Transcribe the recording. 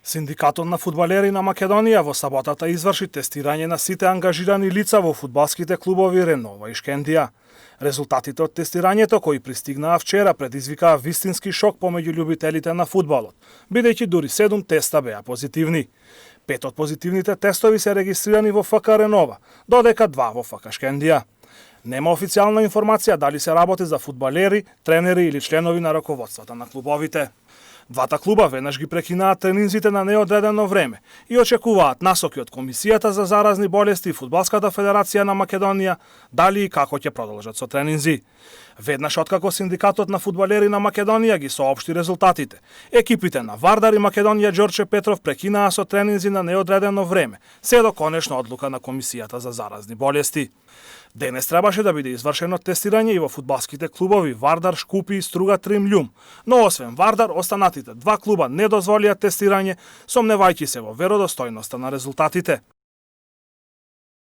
Синдикатот на фудбалери на Македонија во саботата изврши тестирање на сите ангажирани лица во фудбалските клубови Ренова и Шкендија. Резултатите од тестирањето, кои пристигнаа вчера, предизвикаа вистински шок помеѓу љубителите на фудбалот, бидејќи дури 7 теста беа позитивни. 5 од позитивните тестови се регистрирани во ФК Ренова, додека 2 во ФК Шкендија. Нема официјална информација дали се работи за фудбалери, тренери или членови на раководствата на клубовите. Двата клуба веднаш ги прекинаат тренинзите на неодредено време и очекуваат насоки од Комисијата за заразни болести и Фудбалската федерација на Македонија дали и како ќе продолжат со тренинзи. Веднаш откако Синдикатот на фудбалери на Македонија ги соопшти резултатите, екипите на Вардар и Македонија Ѓорче Петров прекинаа со тренинзи на неодредено време, се до конечна одлука на Комисијата за заразни болести. Денес требаше да биде извршено тестирање и во фудбалските клубови Вардар, Шкупи и Струга Трим Љум, но освен Вардар, останатите 2 клуба не дозволија тестирање, сомневајќи се во веродостојноста на резултатите.